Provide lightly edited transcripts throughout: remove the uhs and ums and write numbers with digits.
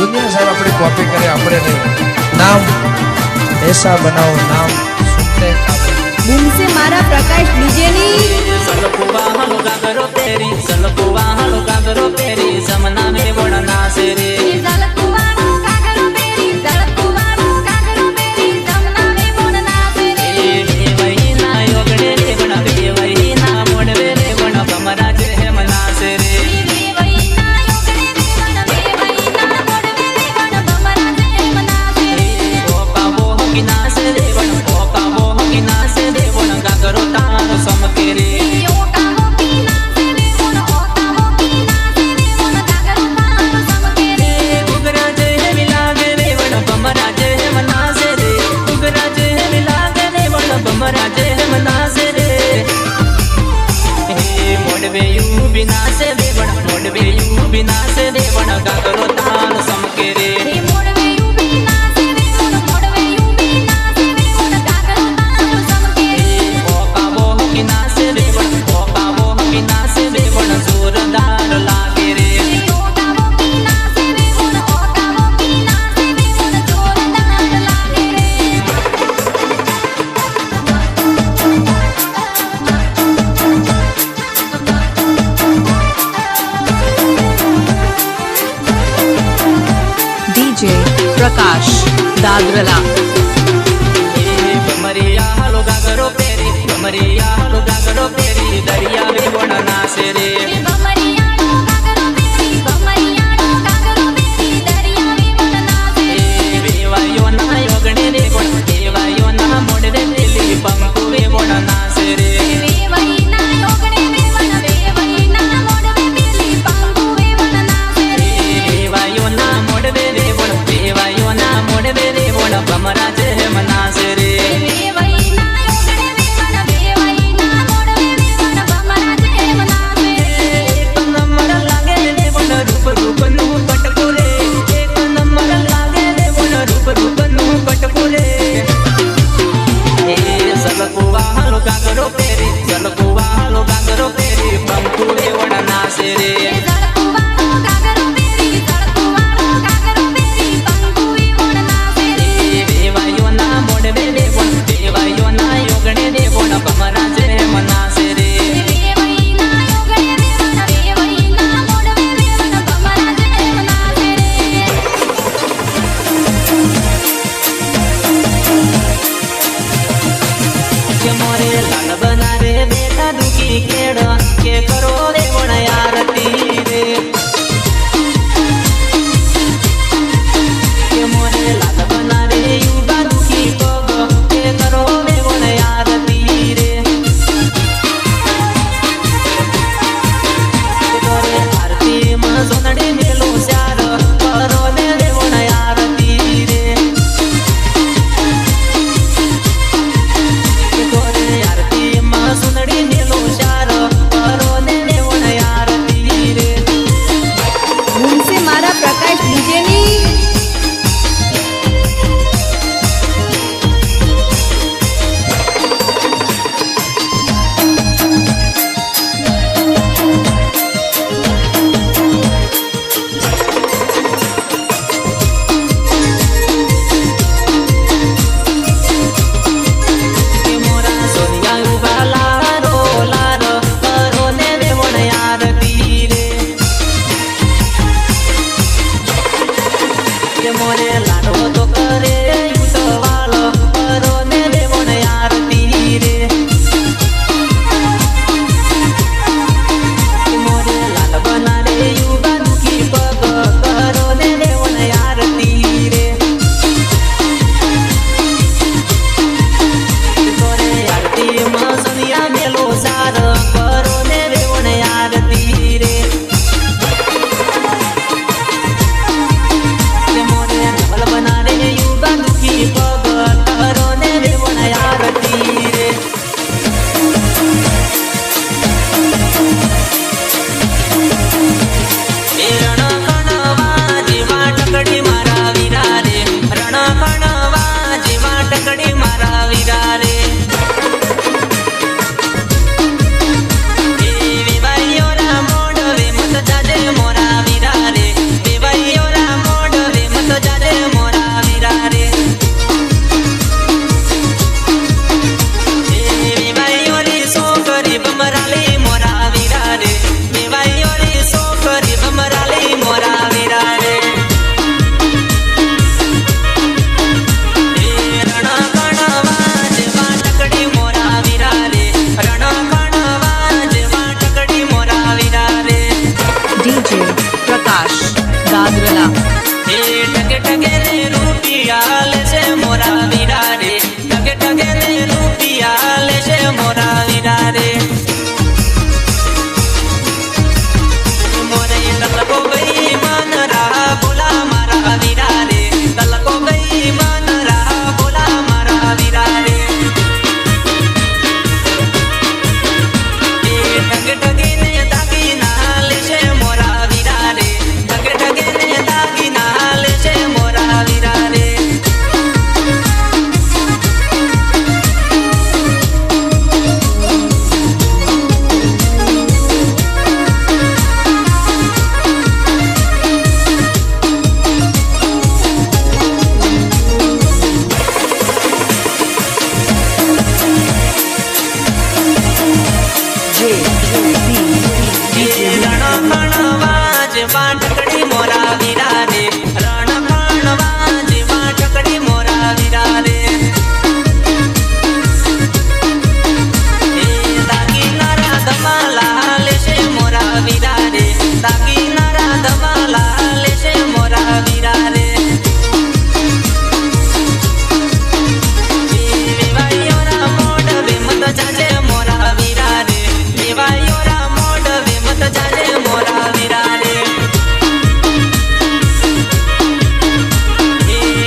दुनिया साहब अपनी कॉपी करे अपने नहीं नाम ऐसा बनाओ नाम सुनते बूम से मारा प्रकाश डीजेनी सलकुवा हलो गागरो तेरी सलकुवा हलो गागरो तेरी समना में बड़ना से रे सलकुवा हलो गागरो तेरी सलकुवा हलो गागरो तेरी समना में बड़ना से रे ए वही ना योगड़े रे बण बे वही ना मोड़वे रे बण कमरा जे है मना से रे वही ना योगड़े रे बण बे वही ना मोड़वे रे बण कमरा जे मना से रे ओका वो की ना से रे बण ओका वो की ना से रे बण गागरो तारो समके रे ओका वो की ना से रे बण ओका वो की ना से रे बण गागरो तारो समके रे उगरा जे मिलागे रे बण कमरा जे मना से रे उगरा जे मिलागे रे बण कमरा जे मना से रे मोड़वे यू बिना से रे बण मोड़वे यू बिना से रे बण गागरो तारो समके रे मोड़वे यू बिना से रे बण मोड़वे यू बिना से रे बण गागरो तारो समके रे ओका वो की ना से रे बण ओका वो की ना से रे बण जोरदार लागे रे ओका वो की ना से रे बण ओका वो की ना से रे बण जोरदार लागे रे DJ प्रकाश दादरला कमरिया हलो गागरो पेरी कमरिया हलो गागरो पेरी दरिया में बणना से रे बमरिया रो गागरो तेरी बमरिया रो गागरो तेरी दरिया में बड़ना से वेवायो ना योगणे रे बण वेवायो ना मोड़वे तेली पंकु वे बणना से रे वे वही ना योगणे रे बण वे वही ना मोड़वे तेली पंगु वे बड़ना से वेवायो ना मोड़वे रे बण वेवायो ना मोड़वे रे बण कमरा जे मना से रे वे वही ना योगणे रे बण वे वही ना मोड़वे रे बण बमरा जे मना से एक नंबर लागे रे बण रूप रूप नु कटपुरे एक नंबर लागे रे बण रूप नु कटपुरे ए सलकुवा हलो गागरो पेरी सलकुवा हलो गागरो पेरी पंकु रे वणना से रे सलकुवा रो गागरो तेरी सलकुवा रो गागरो तेरी पंगु वे बड़ना से वेवायो ना मोड़वे रे बण वेवायो ना योगणे रे बण कमरा जे मना से रे वे वही ना योगणे रे बण वे वही ना मोड़वे रे बण बमरा जे मना से के मोरे लाल बना रे बेटा दुखी केड़ के करो रे बण आरती रे के मोरे लाल बना रे युवा दुखी पग के करो रे बण आरती रे के तोरे आरती में सोनड़ी मेलो स्यार करो रे बण आरती रे तोरे आरती में सुनड़ी नीलो शार करो ने वण आरती रे बूम से मारा प्रकाश डीजेनी के मोरा सोनिया उबाला रो लार करो ने वण आरती रे के मोरे लाडो तो करे युटवाल करो ने वण आरती रे के मोरे लाल बना रे युवा दुखी पग करो ने वण आरती रे तोरे आरती में सनिया मेलो सार करो ने वण आरती रे के मोरे नवल बना रे युवा ટકે ટકે રે રૂપિયા લેશે મોરા વીરા રે ટકે ટકે રે રૂપિયા લેશે મોરા વીરા રે મોરે કલકો ગઈ મન રા બોલા મારા વીરા રે કલકો ગઈ મન રા બોલા મારા વીરા રે ટકે ટકે ને દાગીના લેશે મોરા વીરા રે ટકે ટકે ને દાગીના લેશે મોરા વીરા રે રણકણવાજ વાટકડી મોરા વીરા રે રણકણવાજ વાટકડી મોરા વીરા રે દાગીનારા ધમાલા લેશે મોરા વીરા રે દાગીનારા ધમાલા લેશે મોરા વીરા રે વેવાયોરા મોઢવે મત જાજે મોરા વીરા રે વેવાયોરા મોઢવે મત જાજે મોરા વીરા રે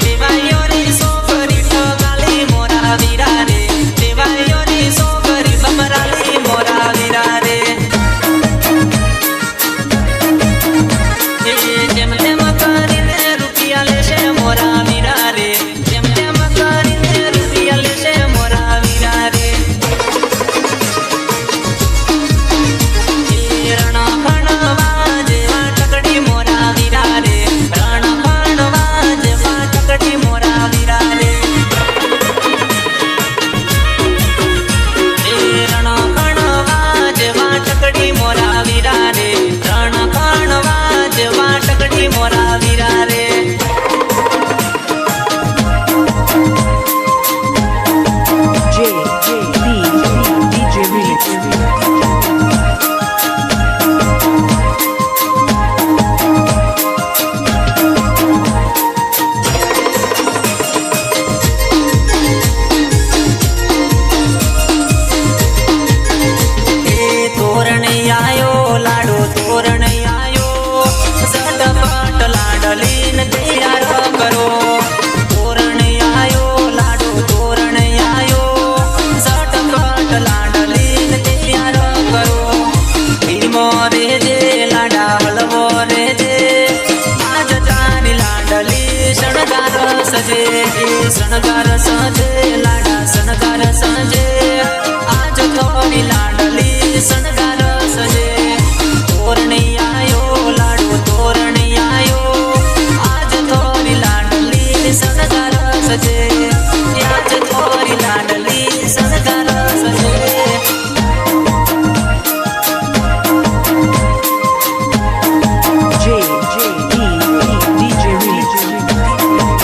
વેવાયોરી સોકરી ઠગાલી મોરા વીરા રે વેવાયોરી સોકરી બમરાલી મોરા વીરા રે જેમ તેમ કરીને રૂપિયા લેશે મોરા વીરા રે જેમ તેમ કરીને રૂપિયા લેશે મોરા વીરા રે રણકણવાજ વાટકડી મોરા વીરા રે રણકણવાજ વાટકડી મોરા વીરા રે રણકણવાજ વાટકડી મોરા વીરા રે રણકણવાજ વાટકડી મોરા વીરા રે DJ Remix. તોરણ આયો લાડો તોરણ આયો ઝટપટ લાડલીન તૈયાર કરો તોરણ આયો લાડો તોરણ આયો ઝટપટ લાડલીન તૈયાર કરો ભીમો રે જે લાડા હલવો રે જે આજ તારી લાડલી શણગાર સજે શણગાર સજે લાડા શણગાર સજે આજ થોડી લાડલી શણગાર સજે તોરણી આયો લાડો તોરણી આયો આજ થોડી લાડલી શણગાર સજે આજ થોડી લાડલી શણગાર સજે DJ Remix.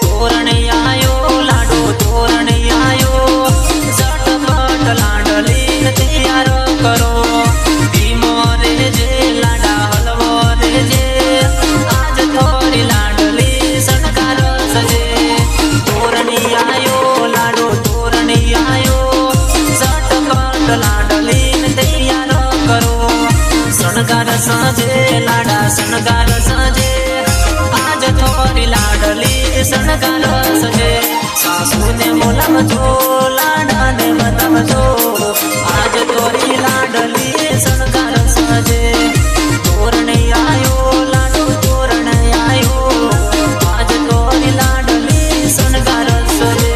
તોરણ આયો લાડો તોરણ આયો ઝટપટ લાડલીન તૈયાર કરો ભીમો રે જે લાડા હલવો રે જે આજ થોડી લાડલી શણગાર સજે તોરણી આયો લાડો તોરણી આયો ઝટપટ લાડલીન તૈયાર કરો શણગાર સજે લાડા શણગાર સજે આજ થોડી લાડલી શણગાર સજે સાસુને બોલાવજો લાડાને બતાવજો આજ થોડી લાડલી શણગાર સજે તોરણ આયો લાડો તોરણ આયો આજ થોડી લાડલી શણગાર સજે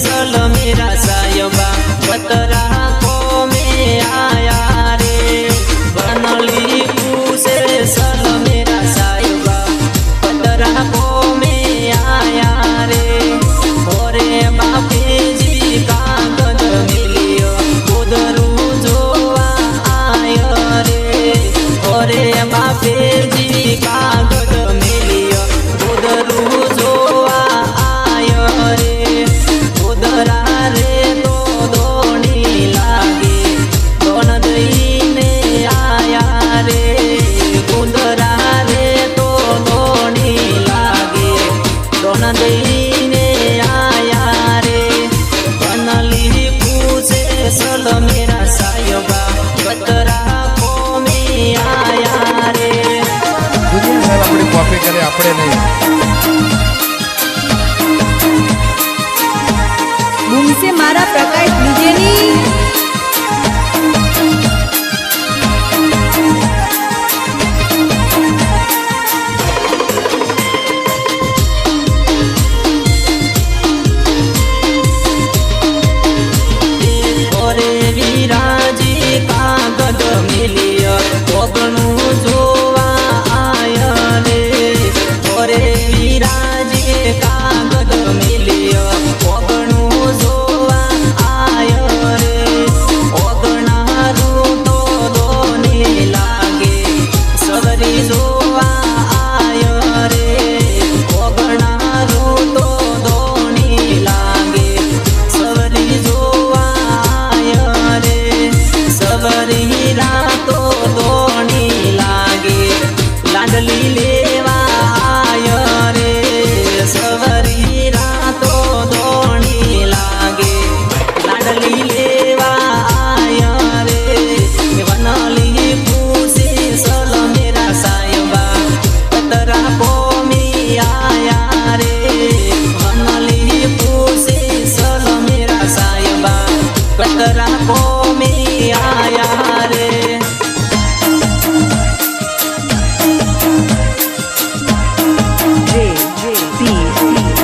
सल मेरा सायबा बतरा को में आया रे बनली से सल मेरा सायबा बतरा को में आया रे ओरे बापे जी कागद मिलियो उधरू जोवा आयो रे ओरे बापे जी कागद मिलियो उधरू जोवा आयो रे उधरा रे तो दोनी लागे दोन दईने आया रे उधरा रे तो दोनी लागे दोन दईने आया रे बनली पूछे सल मेरा सायबा बतरा को में आया रे દુનિયા સાહેબ આપણી કોપી કરે આપણે નહીં. બૂમસે મારા પ્રકાશ ડીજેની ઓરે વિરાજી કાગદ મિલિય ઓગણું જોવા આય રે ઓરે વિરાજી કાગદ મિલિય ઓગણું જોવા આય રે ઓગણારું તો દોની લાગે સવરી જોવા આય રે ઓગણારું તો દોની લાગે સવરી જોવા આય રે સવરી રાતો દોણી લાગે લાડલી લેવા આય રે સવરી રાતો દોણી લાગે લાડલી લેવા આય રે વનલી પૂછી सल मेरा सायबा बतरा को में आया रे वनली पूछी सल मेरा सायबा बतरा को में आया रे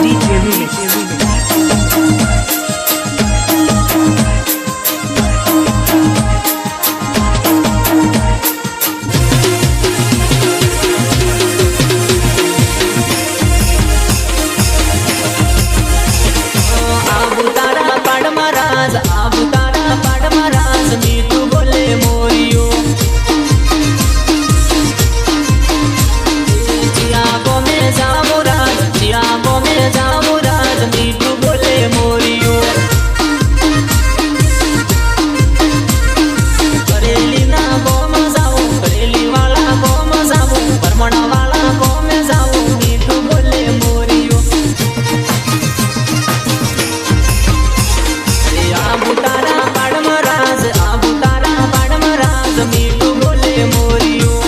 DJ Remix. આબુ તારા પાડમાં રાજ આબુ તારા પાડમાં રાજ મીઠું બોલે મોરિયો ચિયાબો મે જામો રાજ ચિયાબો મે જામો રાજ મીઠું બોલે મોરિયો કરેલી ના ગોમ જાઉં કરેલી વાળા ગોમ જાઉં પરમણા વાળા ગોમ જાઉં મીઠું બોલે મોરિયો આબુ તારા પાડમાં રાજ આબુ તારા પાડમાં રાજ મીઠું બોલે મોરિયો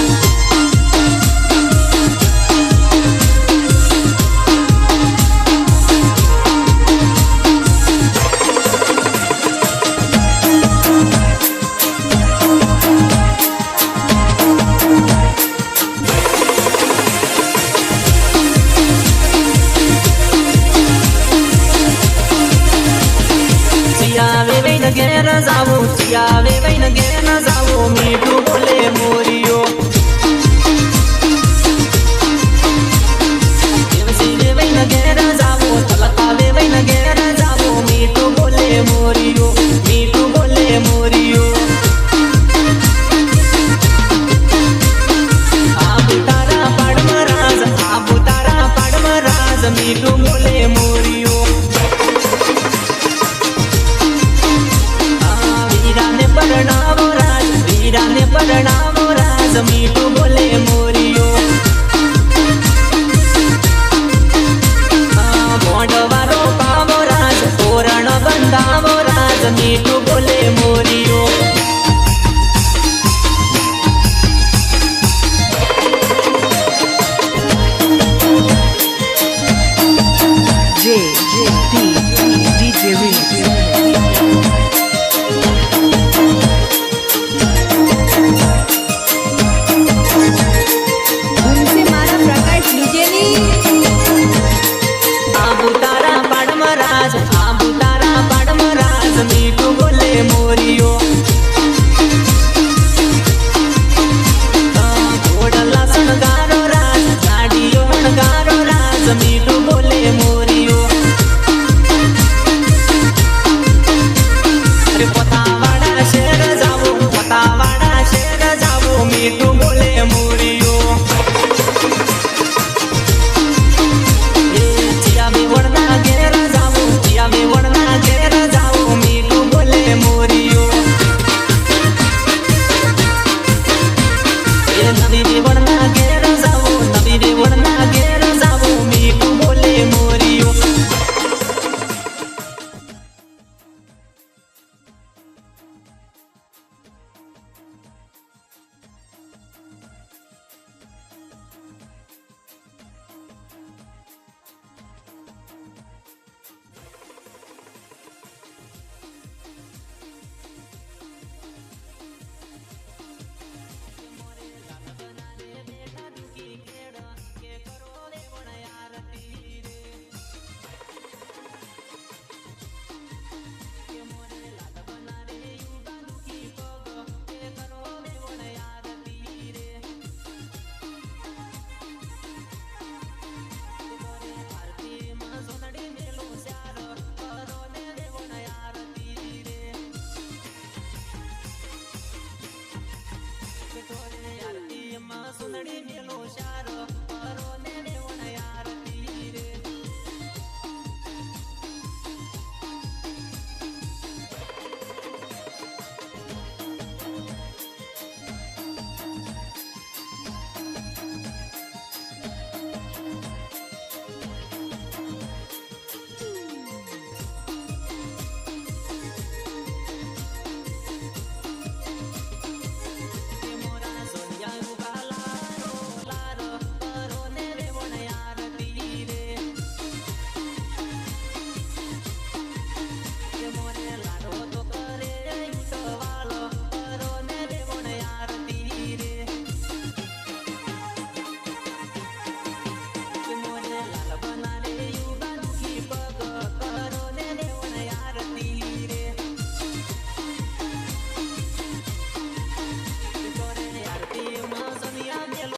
ચિયાવે વૈન ઘેર જાવું ચિયાવે વૈન ઘેર જાવું મીઠું બોલે મોરિયો દેવસીને વૈન ઘેર જાવું તલકાવે વૈન ઘેર જાવું મીઠું બોલે મોરિયો મીઠું બોલે મોરિયો આબુ તારા પાડમાં રાજ આબુ તારા પાડમાં રાજ મીઠું બોલે મોરિયો વીરાને પરણાવો રાજ વીરાને પરણાવો રાજ મીઠું બોલે મોરિયો ભોંડવારો પાવો રાજ તોરણ બંધાવો રાજ મીઠું બોલે મોરિયો DJ Remix. બૂમસે મારા પ્રકાશ ડીજેની આબુ તારા પાડમાં રાજ આબુ તારા મીઠું બોલે